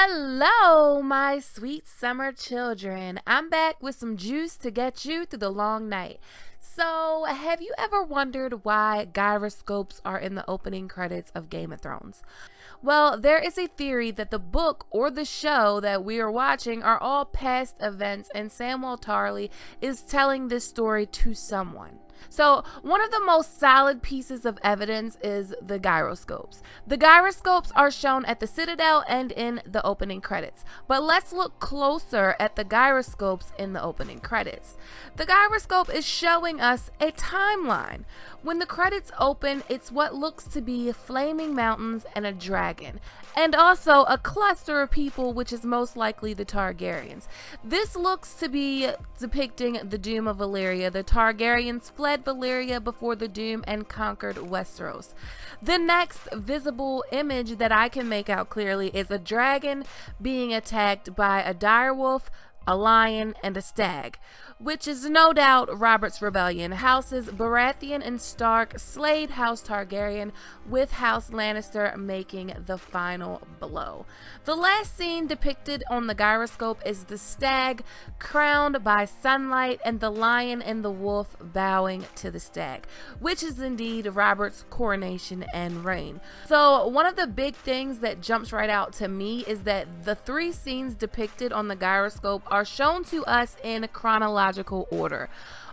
Hello, my sweet summer children. I'm back with some juice to get you through the long night. So, have you ever wondered why gyroscopes are in the opening credits of Game of Thrones? Well, there is a theory that the book or the show that we are watching are all past events, and Samwell Tarly is telling this story to someone. So, one of the most solid pieces of evidence is the gyroscopes. The gyroscopes are shown at the Citadel and in the opening credits. But let's look closer at the gyroscopes in the opening credits. The gyroscope is showing us a timeline. When the credits open, it's what looks to be flaming mountains and a dragon, and also a cluster of people, which is most likely the Targaryens. This looks to be depicting the doom of Valyria. The Targaryens fled Valyria before the doom and conquered Westeros. The next visible image that I can make out clearly is a dragon being attacked by a direwolf, a lion, and a stag, which is no doubt Robert's Rebellion. Houses Baratheon and Stark slayed House Targaryen, with House Lannister making the final blow. The last scene depicted on the gyroscope is the stag crowned by sunlight and the lion and the wolf bowing to the stag, which is indeed Robert's coronation and reign. So one of the big things that jumps right out to me is that the three scenes depicted on the gyroscope are shown to us in chronological order.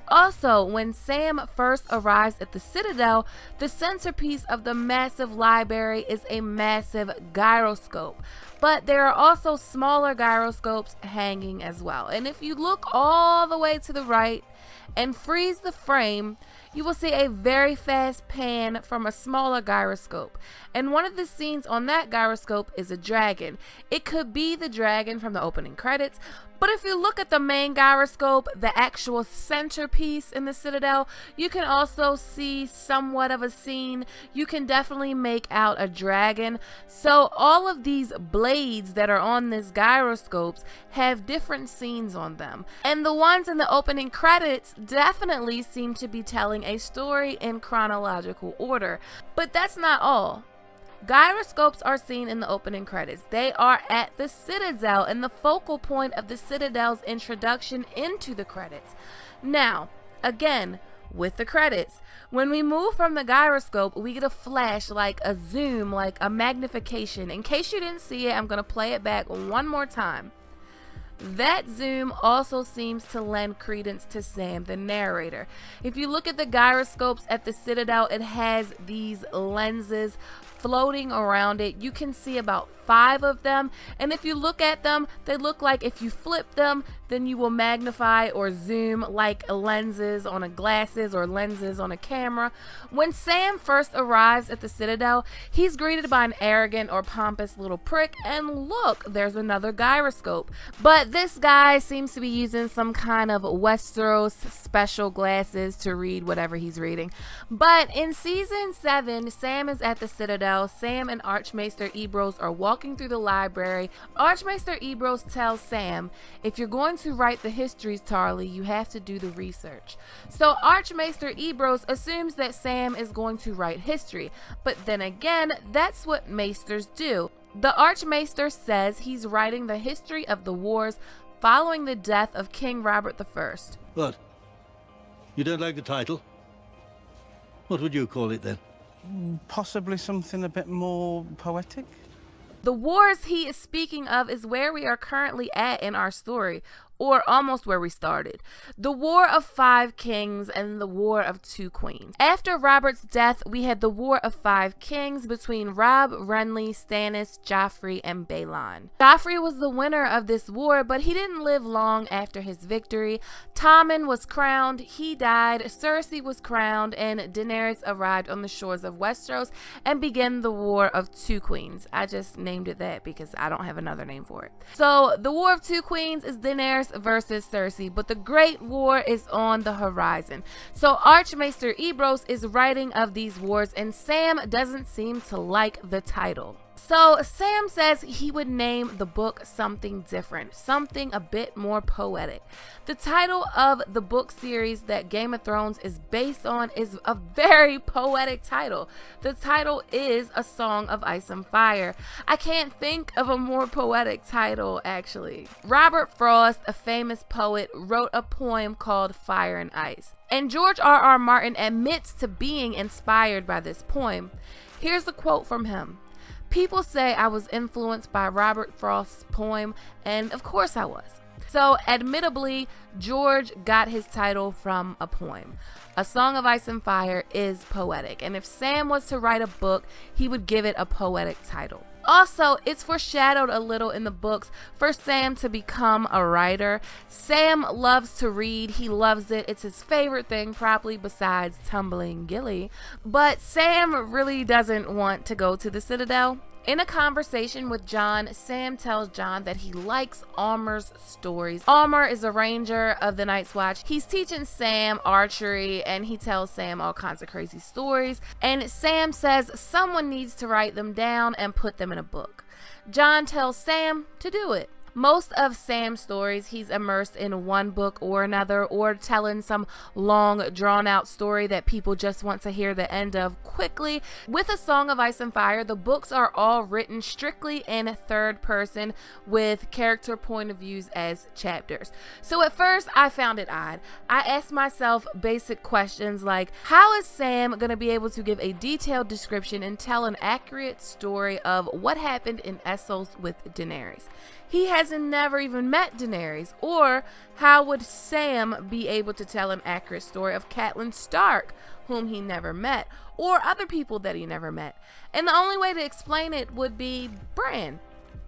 Also, when Sam first arrives at the Citadel, the centerpiece of the massive library is a massive gyroscope. But there are also smaller gyroscopes hanging as well. And if you look all the way to the right and freeze the frame, you will see a very fast pan from a smaller gyroscope. And one of the scenes on that gyroscope is a dragon. It could be the dragon from the opening credits, but if you look at the main gyroscope, the actual centerpiece in the Citadel, you can also see somewhat of a scene. You can definitely make out a dragon. So all of these blades that are on this gyroscopes have different scenes on them. And the ones in the opening credits definitely seem to be telling a story in chronological order. But that's not all. Gyroscopes are seen in the opening credits. They are at the Citadel and the focal point of the Citadel's introduction into the credits. Now, again, with the credits, when we move from the gyroscope, we get a flash, like a zoom, like a magnification. In case you didn't see it, I'm going to play it back one more time. That zoom also seems to lend credence to Sam, the narrator. If you look at the gyroscopes at the Citadel, it has these lenses floating around it. You can see about 5 of them, and if you look at them, they look like if you flip them, then you will magnify or zoom like lenses on a glasses or lenses on a camera. When Sam first arrives at the Citadel, he's greeted by an arrogant or pompous little prick, and look, there's another gyroscope. But this guy seems to be using some kind of Westeros special glasses to read whatever he's reading. But in season 7, Sam is at the Citadel. Sam and Archmaester Ebrose are walking through the library. Archmaester Ebrose tells Sam, if you're going to write the histories, Tarly, you have to do the research. So Archmaester Ebrose assumes that Sam is going to write history, but then again, that's what maesters do. The Archmaester says he's writing the history of the wars following the death of King Robert I. What? You don't like the title? What would you call it then? Possibly something a bit more poetic? The wars he is speaking of is where we are currently at in our story, or almost where we started. The War of 5 Kings and the War of 2 Queens. After Robert's death, we had the War of 5 Kings between Robb, Renly, Stannis, Joffrey, and Balon. Joffrey was the winner of this war, but he didn't live long after his victory. Tommen was crowned, he died, Cersei was crowned, and Daenerys arrived on the shores of Westeros and began the War of 2 Queens. I just named it that because I don't have another name for it. So the War of 2 Queens is Daenerys versus Cersei, but the Great War is on the horizon. So Archmaester Ebrose is writing of these wars, and Sam doesn't seem to like the title. So Sam says he would name the book something different, something a bit more poetic. The title of the book series that Game of Thrones is based on is a very poetic title. The title is A Song of Ice and Fire. I can't think of a more poetic title, actually. Robert Frost, a famous poet, wrote a poem called Fire and Ice. And George R.R. Martin admits to being inspired by this poem. Here's a quote from him. "People say I was influenced by Robert Frost's poem, and of course I was." So, admittably, George got his title from a poem. A Song of Ice and Fire is poetic, and if Sam was to write a book, he would give it a poetic title. Also, it's foreshadowed a little in the books for Sam to become a writer. Sam loves to read. He loves it. It's his favorite thing, probably besides tumbling Gilly. But Sam really doesn't want to go to the Citadel. In a conversation with Jon, Sam tells Jon that he likes Armor's stories. Armor is a ranger of the Night's Watch. He's teaching Sam archery, and he tells Sam all kinds of crazy stories. And Sam says someone needs to write them down and put them in a book. Jon tells Sam to do it. Most of Sam's stories, he's immersed in one book or another, or telling some long, drawn-out story that people just want to hear the end of quickly. With A Song of Ice and Fire, the books are all written strictly in third person with character point of views as chapters. So at first, I found it odd. I asked myself basic questions like, how is Sam going to be able to give a detailed description and tell an accurate story of what happened in Essos with Daenerys? He has never even met Daenerys. Or how would Sam be able to tell an accurate story of Catelyn Stark, whom he never met, or other people that he never met? And the only way to explain it would be Bran.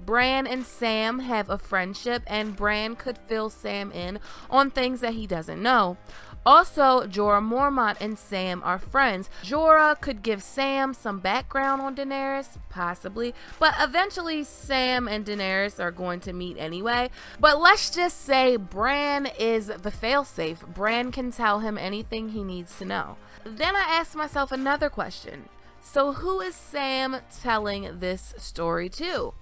Bran and Sam have a friendship, and Bran could fill Sam in on things that he doesn't know. Also, Jorah Mormont and Sam are friends. Jorah could give Sam some background on Daenerys, possibly, but eventually Sam and Daenerys are going to meet anyway. But let's just say Bran is the failsafe. Bran can tell him anything he needs to know. Then I asked myself another question. So who is Sam telling this story to?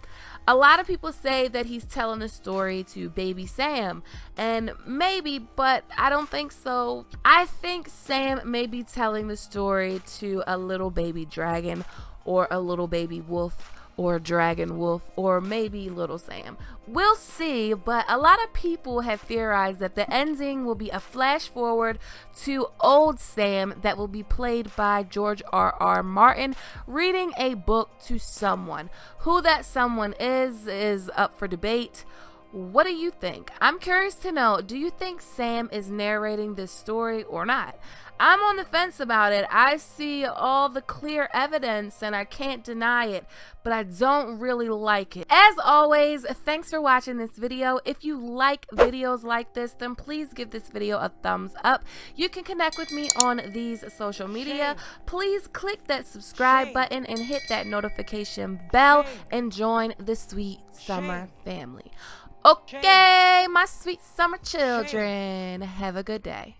A lot of people say that he's telling the story to baby Sam, and maybe, but I don't think so. I think Sam may be telling the story to a little baby dragon, or a little baby wolf, or dragon wolf, or maybe little Sam. We'll see, but a lot of people have theorized that the ending will be a flash forward to old Sam that will be played by George R.R. Martin reading a book to someone. Who that someone is up for debate. What do you think? I'm curious to know, do you think Sam is narrating this story or not? I'm on the fence about it. I see all the clear evidence and I can't deny it, but I don't really like it. As always, thanks for watching this video. If you like videos like this, then please give this video a thumbs up. You can connect with me on these social media. Please click that subscribe button and hit that notification bell and join the Sweet Summer family. Okay, my sweet summer children, have a good day.